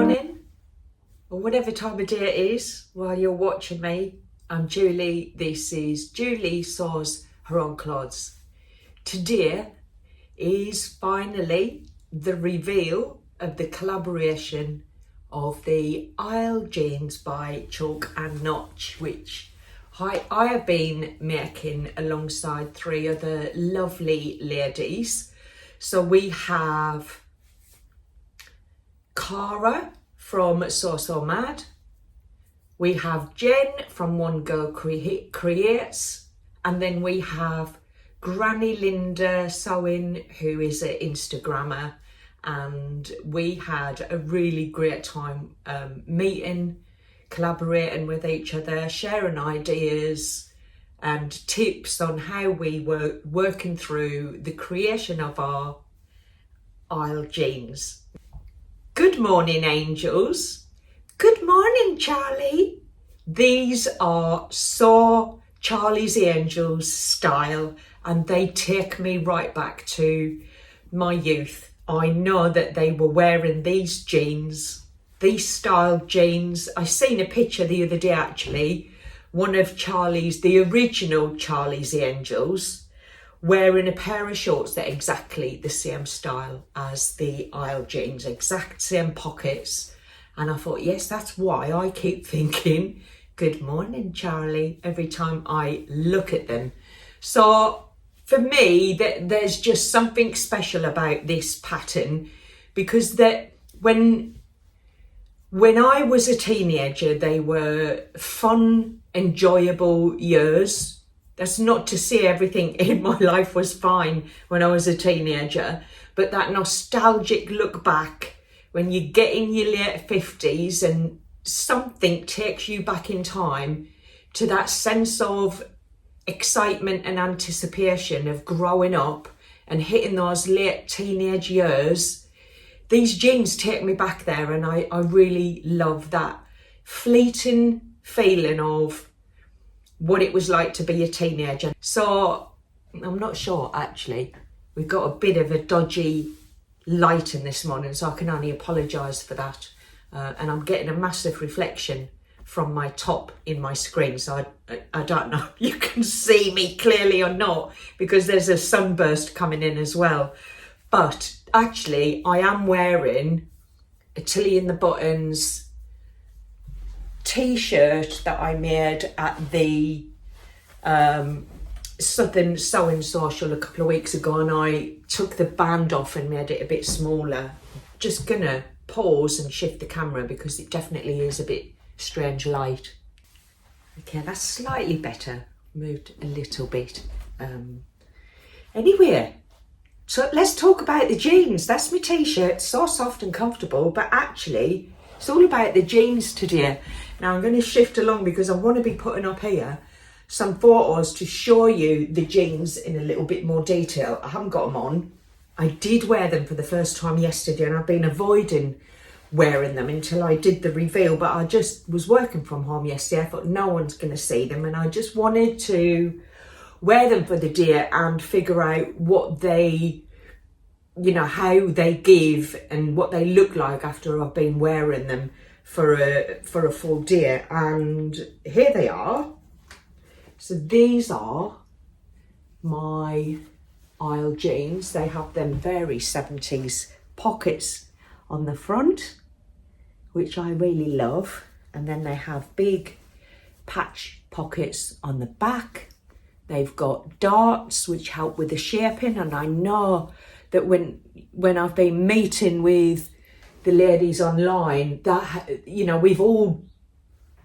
morning, or whatever time of day it is while you're watching me. I'm Julie. This is Julie Sews Her Own Clothes. Today is finally the reveal of the collaboration of the Isle jeans by Chalk and Notch, which I have been making alongside three other lovely ladies. So we have Cara from So Mad, we have Jen from One Girl Creates, and then we have Granny Linda Sewing, who is an Instagrammer, and we had a really great time meeting, collaborating with each other, sharing ideas and tips on how we were working through the creation of our Isle jeans. Good morning, angels. Good morning, Charlie. These are so Charlie's Angels style, and they take me right back to my youth. I know that they were wearing these jeans, these style jeans. I seen a picture the other day, actually, one of Charlie's, the original Charlie's Angels, wearing a pair of shorts that are exactly the same style as the Isle jeans, exact same pockets. And I thought, yes, that's why I keep thinking, good morning, Charlie, every time I look at them. So for me, there's just something special about this pattern, because that when I was a teenager, they were fun, enjoyable years. That's not to say everything in my life was fine when I was a teenager, but that nostalgic look back when you get in your late 50s and something takes you back in time to that sense of excitement and anticipation of growing up and hitting those late teenage years. These jeans take me back there, and I really love that fleeting feeling of what it was like to be a teenager. So I'm not sure, actually. We've got a bit of a dodgy lighting this morning, so I can only apologise for that. And I'm getting a massive reflection from my top in my screen, so I don't know if you can see me clearly or not, because there's a sunburst coming in as well. But actually, I am wearing a Tilly in the Buttons t-shirt that I made at the Southern Sewing Social a couple of weeks ago, and I took the band off and made it a bit smaller. Just gonna pause and shift the camera because it definitely is a bit strange light. Okay, that's slightly better. Moved a little bit. Anyway, so let's talk about the jeans. That's my t-shirt, so soft and comfortable, but actually it's all about the jeans today. Now I'm going to shift along because I want to be putting up here some photos to show you the jeans in a little bit more detail. I haven't got them on. I did wear them for the first time yesterday, and I've been avoiding wearing them until I did the reveal, but I just was working from home yesterday. I thought no one's going to see them, and I just wanted to wear them for the day and figure out what they, you know, how they give and what they look like after I've been wearing them for a full day. And here they are. So these are my Isle jeans. They have them very 70s pockets on the front, which I really love, and then they have big patch pockets on the back. They've got darts which help with the shaping, and I know that when I've been meeting with the ladies online, that, you know, we've all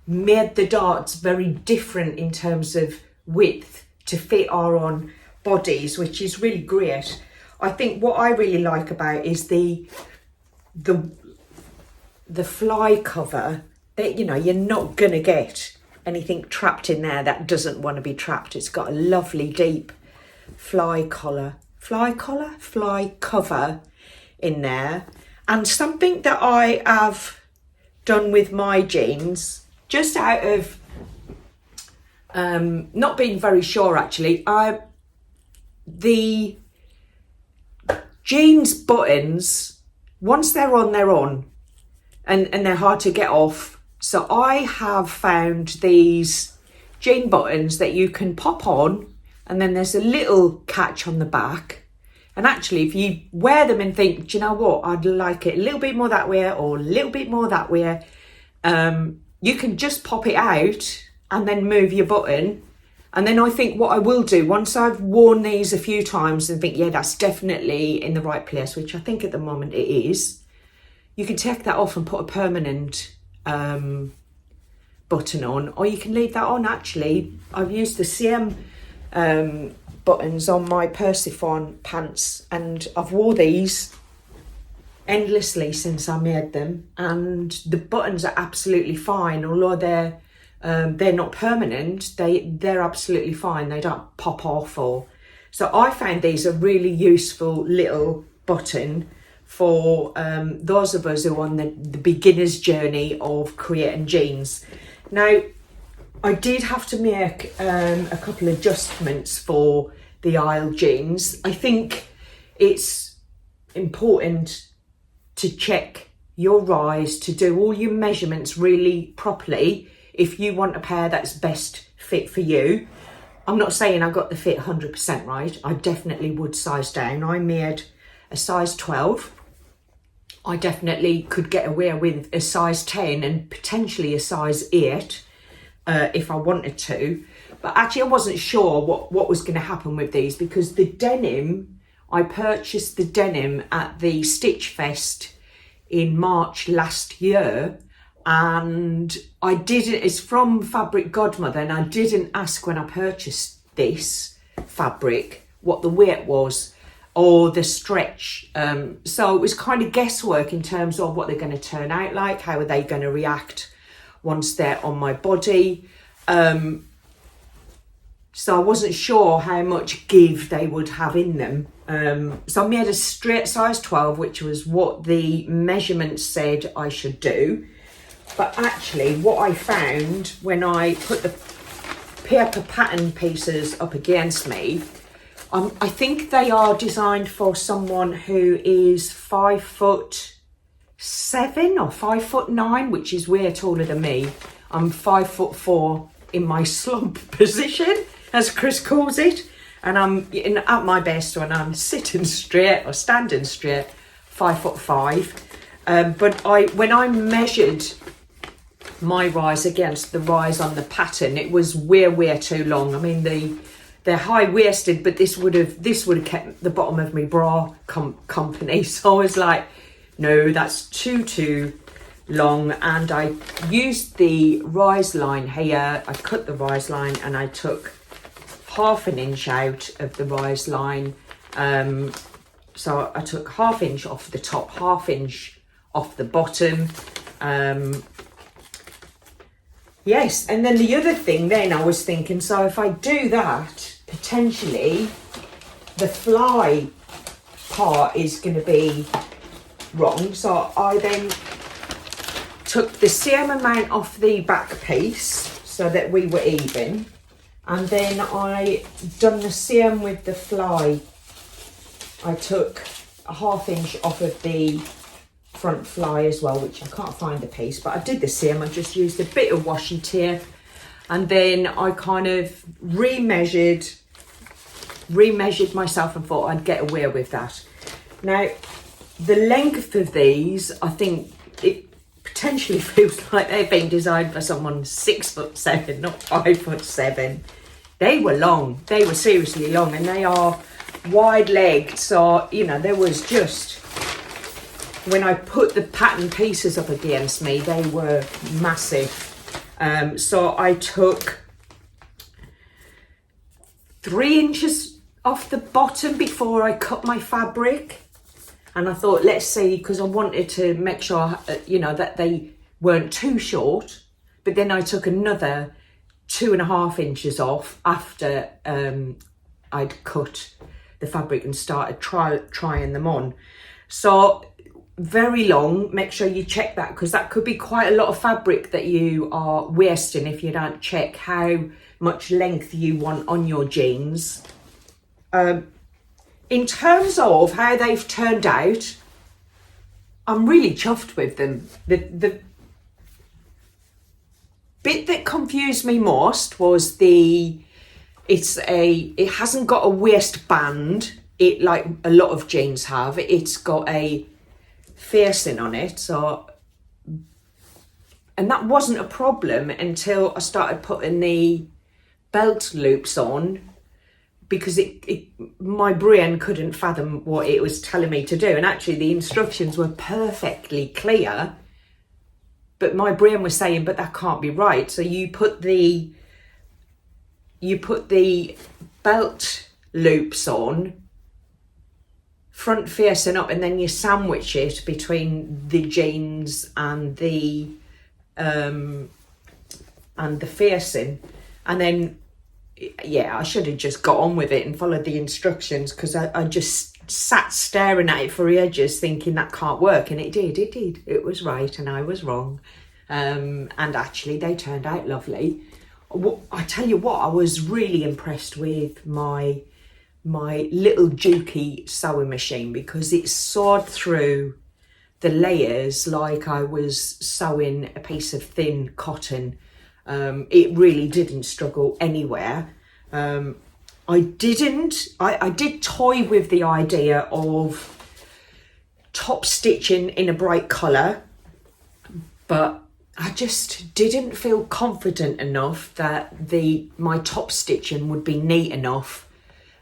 made the darts very different in terms of width to fit our own bodies, which is really great. I think what I really like about is the fly cover, that, you know, you're not gonna get anything trapped in there that doesn't want to be trapped. It's got a lovely deep fly cover in there. And something that I have done with my jeans, just out of not being very sure actually, the jeans buttons, once they're on, they're on. and they're hard to get off. So I have found these jean buttons that you can pop on, and then there's a little catch on the back. And actually, if you wear them and think, do you know what, I'd like it a little bit more that way or a little bit more that way, you can just pop it out and then move your button. And then I think what I will do, once I've worn these a few times and think, yeah, that's definitely in the right place, which I think at the moment it is, you can take that off and put a permanent button on, or you can leave that on. Actually, I've used the same buttons on my Persephone pants, and I've wore these endlessly since I made them, and the buttons are absolutely fine. Although they're not permanent, they're absolutely fine. They don't pop off. Or so I found these a really useful little button for those of us who are on the beginner's journey of creating jeans. Now, I did have to make a couple of adjustments for the aisle jeans. I think it's important to check your rise, to do all your measurements really properly if you want a pair that's best fit for you. I'm not saying I got the fit 100% right. I definitely would size down. I made a size 12. I definitely could get away with a size 10 and potentially a size 8 if I wanted to. But actually I wasn't sure what was going to happen with these, because the denim, I purchased the denim at the Stitch Fest in March last year, and it's from Fabric Godmother, and I didn't ask when I purchased this fabric what the weight was or the stretch. So it was kind of guesswork in terms of what they're going to turn out like, how are they going to react once they're on my body. So I wasn't sure how much give they would have in them. So I made a straight size 12, which was what the measurements said I should do. But actually what I found when I put the paper pattern pieces up against me, I think they are designed for someone who is 5'7" or 5'9", which is way taller than me. I'm 5'4" in my slump position, as Chris calls it, and I'm at my best when I'm sitting straight or standing straight, 5'5". But when I measured my rise against the rise on the pattern, it was way too long. I mean, they're high-waisted, but this would have kept the bottom of my bra company. So I was like, no, that's too long. And I used the rise line here. I cut the rise line and I took ½ an inch out of the rise line. So I took ½ inch off the top, ½ inch off the bottom. Yes, and then the other thing then I was thinking, so if I do that, potentially the fly part is going to be wrong. So I then took the same amount off the back piece so that we were even, and then I done the same with the fly. I took a ½ inch off of the front fly as well, which I can't find the piece, but I did the same. I just used a bit of washi tape, and then I kind of remeasured myself and thought I'd get away with that. Now, the length of these, I think it potentially feels like they've been designed for someone 6'7", not 5'7". They were long. They were seriously long, and they are wide-legged. So, you know, there was just, when I put the pattern pieces up against me, they were massive. So I took 3 inches off the bottom before I cut my fabric. And I thought, let's see, because I wanted to make sure, you know, that they weren't too short. But then I took another 2.5 inches off after I'd cut the fabric and started trying them on. So very long. Make sure you check that, because that could be quite a lot of fabric that you are wasting if you don't check how much length you want on your jeans. In terms of how they've turned out, I'm really chuffed with them. The bit that confused me most was it hasn't got a waistband, it like a lot of jeans have. It's got a facing on it, and that wasn't a problem until I started putting the belt loops on, because my brain couldn't fathom what it was telling me to do. And actually the instructions were perfectly clear, but my brain was saying, but that can't be right. So you put the belt loops on front facing up, and then you sandwich it between the jeans and the facing, and then I should have just got on with it and followed the instructions, because I just sat staring at it for ages thinking that can't work, and it did. It was right and I was wrong, and actually they turned out lovely. I tell you what, I was really impressed with my little Juki sewing machine, because it sawed through the layers like I was sewing a piece of thin cotton. It really didn't struggle anywhere. I did toy with the idea of top stitching in a bright colour, but I just didn't feel confident enough that my top stitching would be neat enough,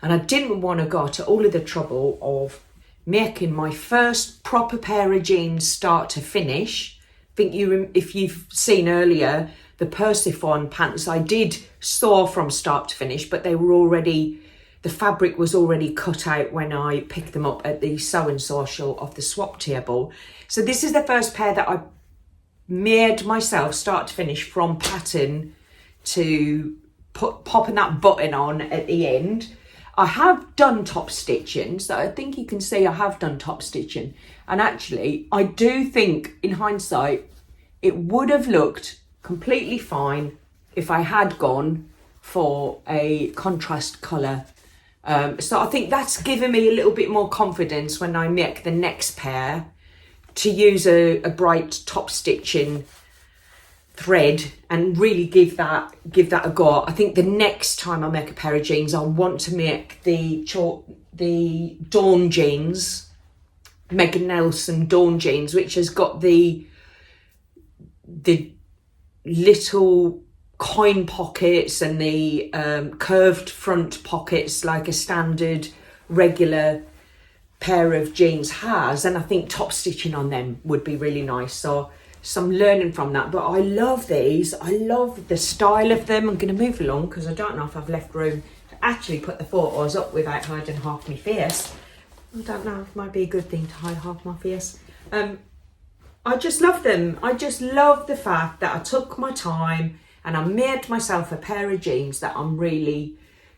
and I didn't want to go to all of the trouble of making my first proper pair of jeans start to finish. I think if you've seen earlier, the Persephone pants I did sew from start to finish, but the fabric was already cut out when I picked them up at the sewing social of the swap table. So this is the first pair that I made myself start to finish, from pattern to popping that button on at the end. I have done top stitching, so I think you can see I have done top stitching, and actually I do think in hindsight it would have looked completely fine if I had gone for a contrast colour. So I think that's given me a little bit more confidence when I make the next pair to use a bright top stitching thread and really give that a go. I think the next time I make a pair of jeans, I want to make the Dawn jeans, Megan Nelson Dawn jeans, which has got the little coin pockets and the curved front pockets like a standard regular pair of jeans has, and I think top stitching on them would be really nice. So some learning from that, but I love these. I love the style of them. I'm going to move along because I don't know if I've left room to actually put the photos up without hiding half my face. I don't know, it might be a good thing to hide half my face. I just love them. I just love the fact that I took my time and I made myself a pair of jeans that I'm really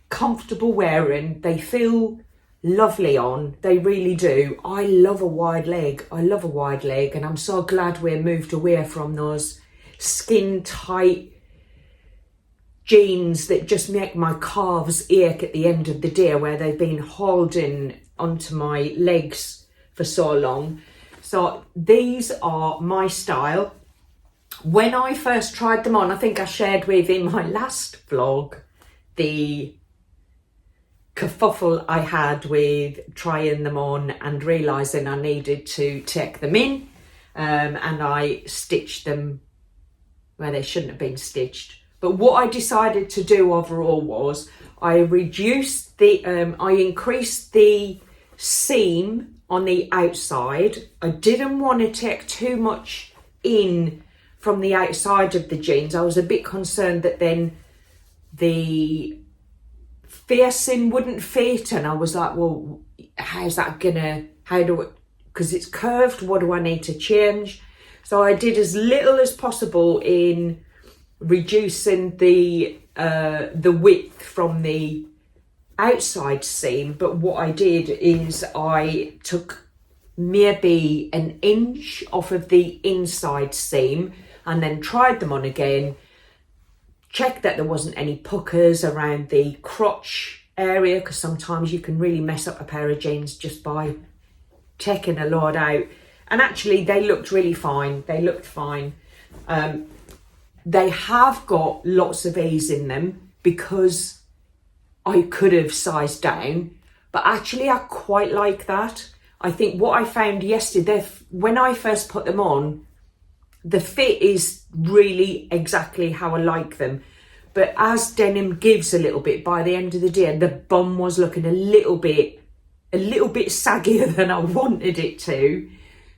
comfortable wearing. They feel lovely on, they really do. I love a wide leg. And I'm so glad we're moved away from those skin tight jeans that just make my calves ache at the end of the day, where they've been holding onto my legs for so long. So these are my style. When I first tried them on, I think I shared with in my last vlog the kerfuffle I had with trying them on and realising I needed to take them in, and I stitched them where they shouldn't have been stitched. But what I decided to do overall was I increased the seam on the outside. I didn't want to take too much in from the outside of the jeans. I was a bit concerned that then the facing wouldn't fit, and I was like, well, because it's curved, what do I need to change? So I did as little as possible in reducing the width from the outside seam, but what I did is I took maybe an inch off of the inside seam and then tried them on again, checked that there wasn't any puckers around the crotch area, because sometimes you can really mess up a pair of jeans just by taking a load out, And actually they looked really fine. They looked fine. They have got lots of ease in them because I could have sized down, but actually I quite like that. I think what I found yesterday, when I first put them on, the fit is really exactly how I like them. But as denim gives a little bit, by the end of the day, the bum was looking a little bit saggier than I wanted it to.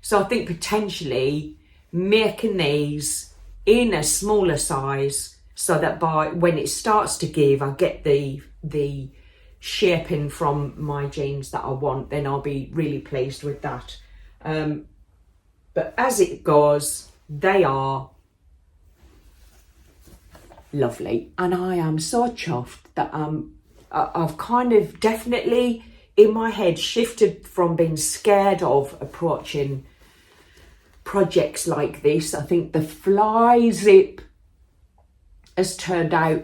So I think potentially making these in a smaller size so that by when it starts to give, I get the shaping from my jeans that I want, then I'll be really pleased with that. But as it goes, they are lovely, and I am so chuffed that I've kind of definitely in my head shifted from being scared of approaching projects like this. I think the fly zip has turned out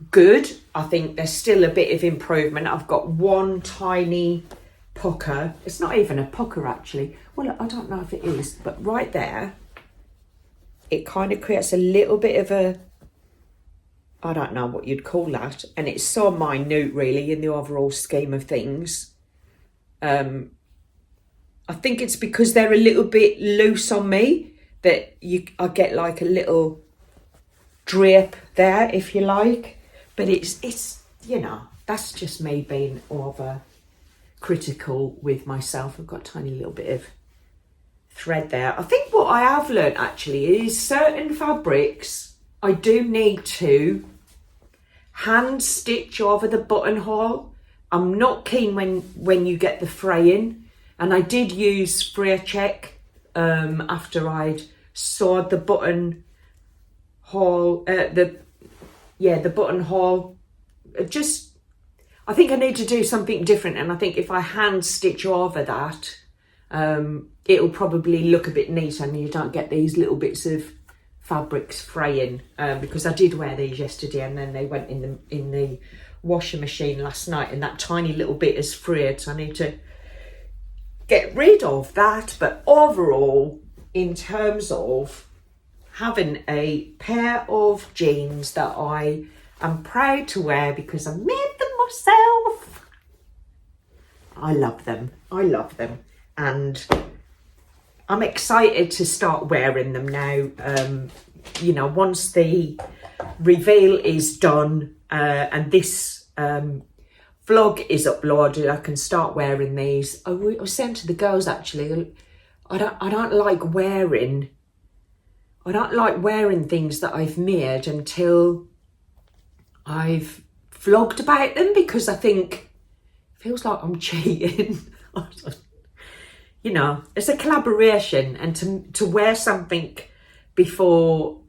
good. I think there's still a bit of improvement. I've got one tiny pucker. It's not even a pucker actually. Well, I don't know if it is, but right there, it kind of creates a little bit of a, I don't know what you'd call that. And it's so minute really in the overall scheme of things. I think it's because they're a little bit loose on me that I get like a little drape there, if you like. But it's you know, that's just me being over critical with myself. I've got a tiny little bit of thread there. I think what I have learned actually is certain fabrics I do need to hand stitch over the buttonhole. I'm not keen when you get the fraying, and I did use Freya Check after I'd sewed the buttonhole, the buttonhole. Just, I think I need to do something different, and I think if I hand stitch over that, it'll probably look a bit neater, and you don't get these little bits of fabrics fraying, because I did wear these yesterday and then they went in the washing machine last night, and that tiny little bit is frayed, so I need to get rid of that. But overall, in terms of having a pair of jeans that I am proud to wear because I made them myself, I love them. And I'm excited to start wearing them now. You know, once the reveal is done and this vlog is uploaded, I can start wearing these. I was saying to the girls actually, I don't like wearing things that I've made until I've vlogged about them, because I think it feels like I'm cheating. You know, it's a collaboration, and to wear something before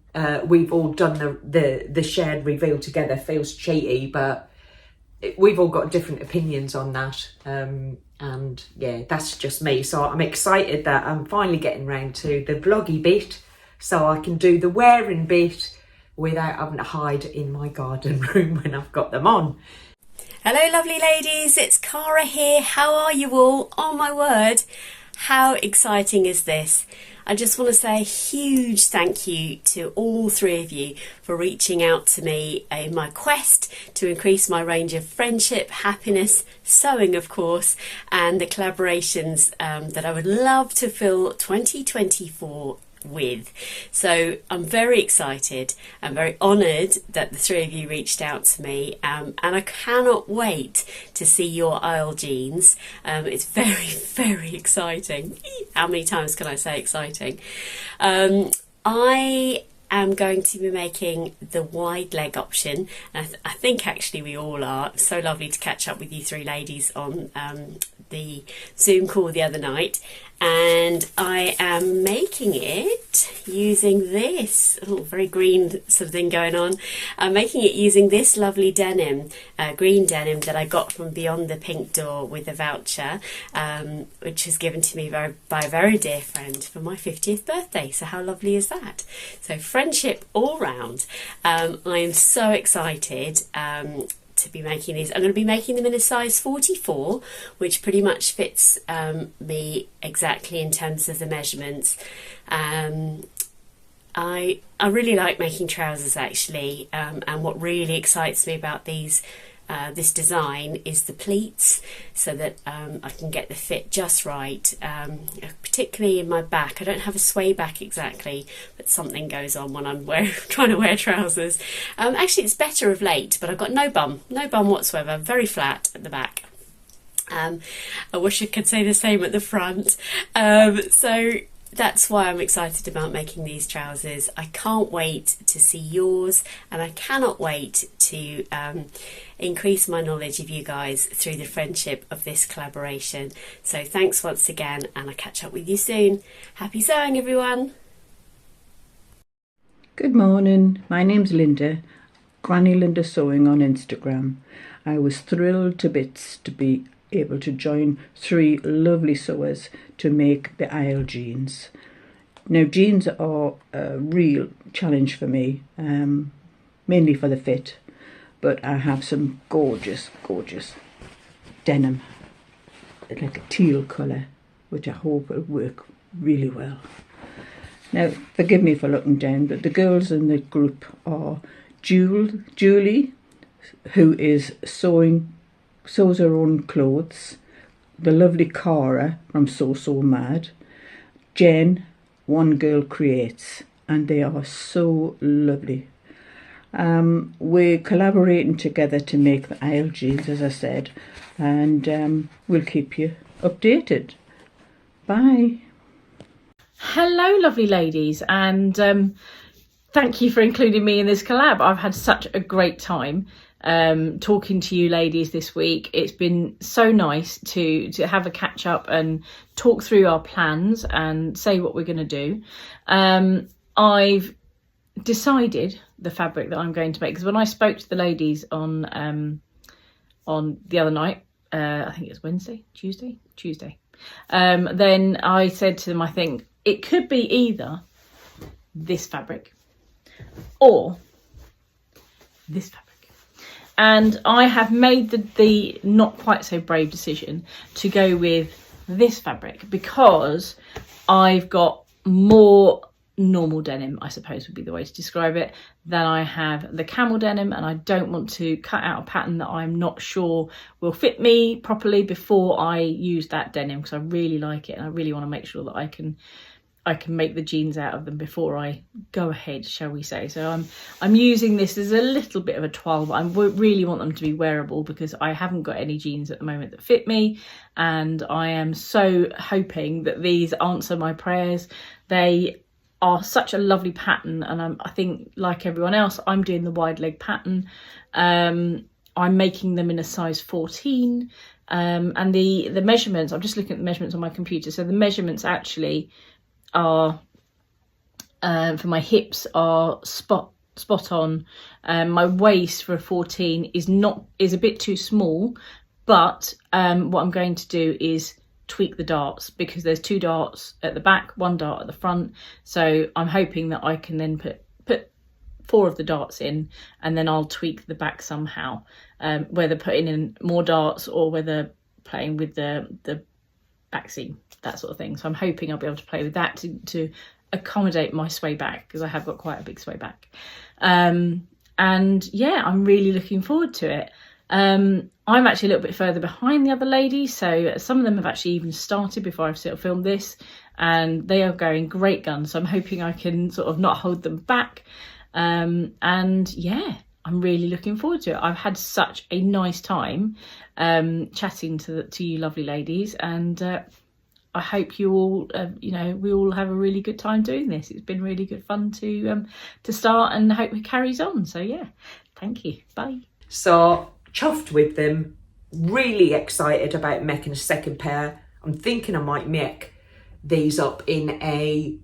we've all done the shared reveal together feels cheaty, but we've all got different opinions on that. And yeah, that's just me. So I'm excited that I'm finally getting round to the vloggy bit, so I can do the wearing bit without having to hide in my garden room when I've got them on. Hello lovely ladies, it's Cara here. How are you all? Oh my word, how exciting is this? I just want to say a huge thank you to all three of you for reaching out to me in my quest to increase my range of friendship, happiness, sewing of course, and the collaborations that I would love to fill 2024 with. So I'm very excited and very honoured that the three of you reached out to me, and I cannot wait to see your aisle jeans. It's very, very exciting. How many times can I say exciting? I am going to be making the wide leg option. I think actually we all are. So lovely to catch up with you three ladies on the Zoom call the other night, and I am making it using this very green something going on. I'm making it using this lovely denim, green denim that I got from Beyond the Pink Door with a voucher, which was given to me by a very dear friend for my 50th birthday. So how lovely is that? So friendship all round. I am so excited to be making these. I'm going to be making them in a size 44, which pretty much fits me exactly in terms of the measurements. I really like making trousers actually, and what really excites me about these this design is the pleats, so that I can get the fit just right, particularly in my back. I don't have a sway back exactly, but something goes on when I'm trying to wear trousers. Actually, it's better of late, but I've got no bum whatsoever, very flat at the back. I wish I could say the same at the front. So that's why I'm excited about making these trousers. I can't wait to see yours, and I cannot wait to increase my knowledge of you guys through the friendship of this collaboration. So thanks once again, and I'll catch up with you soon. Happy sewing, everyone. Good morning, my name's Linda, Granny Linda Sewing on Instagram. I was thrilled to bits to be able to join 3 lovely sewers to make the Isle jeans. Now, jeans are a real challenge for me, mainly for the fit, but I have some gorgeous denim, like a teal colour, which I hope will work really well. Now, forgive me for looking down, but the girls in the group are Julie, who is sews her own clothes, the lovely Cara from So Mad, Jen, One Girl Creates, and they are so lovely. We're collaborating together to make the Isle jeans, as I said, and we'll keep you updated. Bye. Hello, lovely ladies, and thank you for including me in this collab. I've had such a great time talking to you ladies this week. It's been so nice to have a catch up and talk through our plans and say what we're going to do. I've decided the fabric that I'm going to make, because when I spoke to the ladies on the other night, I think it was Tuesday, then I said to them, I think it could be either this fabric or this fabric. And I have made the not quite so brave decision to go with this fabric, because I've got more normal denim, I suppose would be the way to describe it, than I have the camel denim, and I don't want to cut out a pattern that I'm not sure will fit me properly before I use that denim, because I really like it and I really want to make sure that I can make the jeans out of them before I go ahead, shall we say. So I'm using this as a little bit of a toile, but I really want them to be wearable, because I haven't got any jeans at the moment that fit me, and I am so hoping that these answer my prayers. They are such a lovely pattern, and I think, like everyone else, I'm doing the wide leg pattern. I'm making them in a size 14, and the measurements, I'm just looking at the measurements on my computer, so the measurements actually are for my hips are spot on. My waist for a 14 is a bit too small, but what I'm going to do is tweak the darts, because there's 2 darts at the back, 1 dart at the front, so I'm hoping that I can then put 4 of the darts in, and then I'll tweak the back somehow, whether putting in more darts or whether playing with the back seam, that sort of thing. So I'm hoping I'll be able to play with that to accommodate my sway back, because I have got quite a big sway back. And yeah, I'm really looking forward to it. I'm actually a little bit further behind the other ladies, so some of them have actually even started before I've sort of filmed this, and they are going great guns, so I'm hoping I can sort of not hold them back. And yeah, I'm really looking forward to it. I've had such a nice time chatting to you lovely ladies, and I hope you all, we all have a really good time doing this. It's been really good fun to start, and I hope it carries on. So yeah, thank you. Bye. So chuffed with them, really excited about making a second pair. I'm thinking I might make these up in a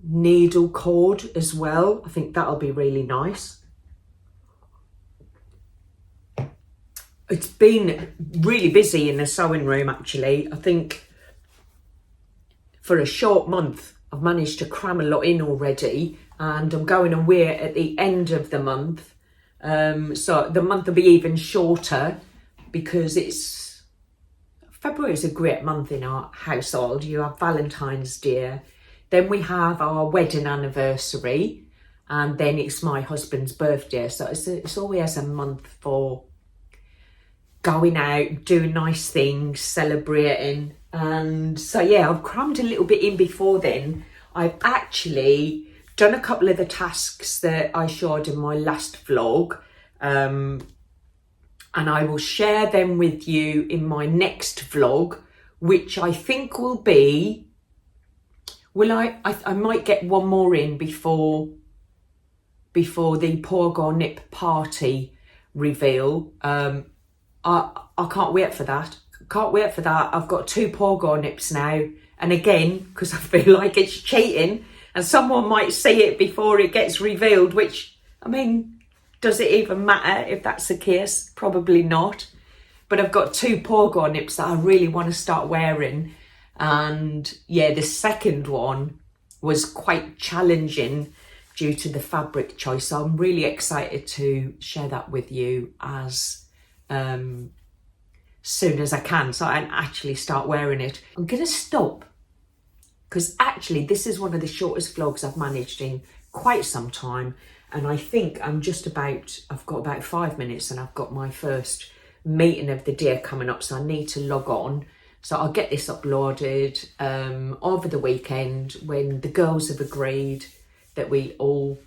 needle cord as well. I think that'll be really nice. It's been really busy in the sewing room actually. I think for a short month I've managed to cram a lot in already, and I'm going away at the end of the month So the month will be even shorter because February is a great month in our household. You have Valentine's Day, then we have our wedding anniversary, and then it's my husband's birthday. So it's always a month for going out, doing nice things, celebrating. And so yeah, I've crammed a little bit in before then. I've actually done a couple of the tasks that I showed in my last vlog, and I will share them with you in my next vlog, which I think will be, I might get one more in before the Pogo Nip party reveal. I can't wait for that. I've got 2 Pogo Nips now, and again, because I feel like it's cheating and someone might see it before it gets revealed, which, I mean, does it even matter if that's the case? Probably not. But I've got 2 Pogo Nips that I really want to start wearing. And yeah, the second one was quite challenging due to the fabric choice. So I'm really excited to share that with you as soon as I can, so I can actually start wearing it. I'm going to stop because actually this is one of the shortest vlogs I've managed in quite some time, and I think I've got about 5 minutes and I've got my first meeting of the day coming up, so I need to log on. So I'll get this uploaded over the weekend when the girls have agreed that we all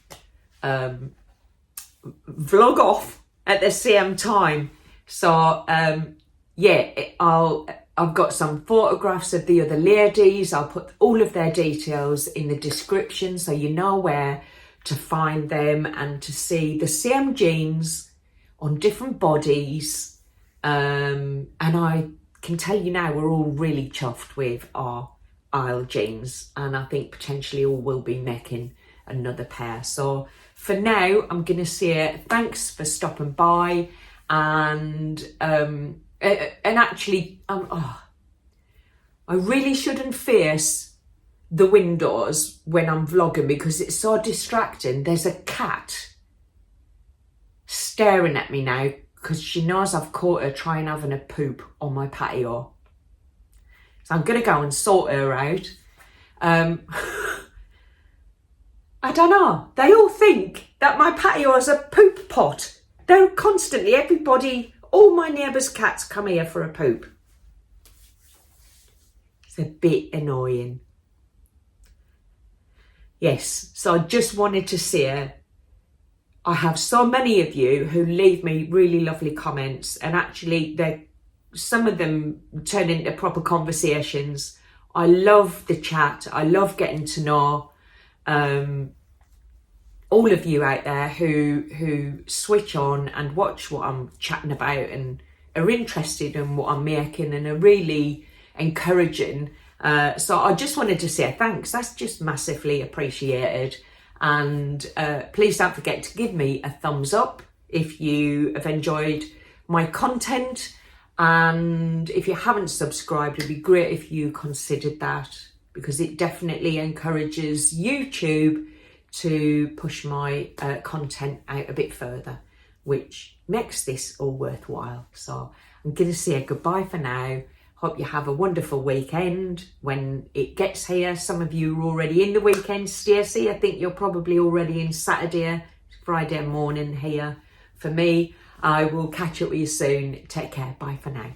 vlog off at the same time. So yeah, I've got some photographs of the other ladies. I'll put all of their details in the description so you know where to find them and to see the same jeans on different bodies. And I can tell you now, we're all really chuffed with our Isle jeans, and I think potentially all will be making another pair. So for now, I'm going to say thanks for stopping by, and actually, I really shouldn't face the windows when I'm vlogging because it's so distracting. There's a cat staring at me now because she knows I've caught her trying having a poop on my patio. So I'm going to go and sort her out. I don't know. They all think that my patio is a poop pot. They're constantly, all my neighbours' cats come here for a poop. It's a bit annoying. Yes, so I just wanted to say, I have so many of you who leave me really lovely comments, and actually some of them turn into proper conversations. I love the chat. I love getting to know all of you out there who switch on and watch what I'm chatting about and are interested in what I'm making and are really encouraging. So I just wanted to say thanks. That's just massively appreciated. And please don't forget to give me a thumbs up if you have enjoyed my content. And if you haven't subscribed, it'd be great if you considered that, because it definitely encourages YouTube to push my content out a bit further, which makes this all worthwhile. So I'm going to say goodbye for now. Hope you have a wonderful weekend when it gets here. Some of you are already in the weekend. Stacey, I think you're probably already in Saturday, Friday morning here. For me, I will catch up with you soon. Take care. Bye for now.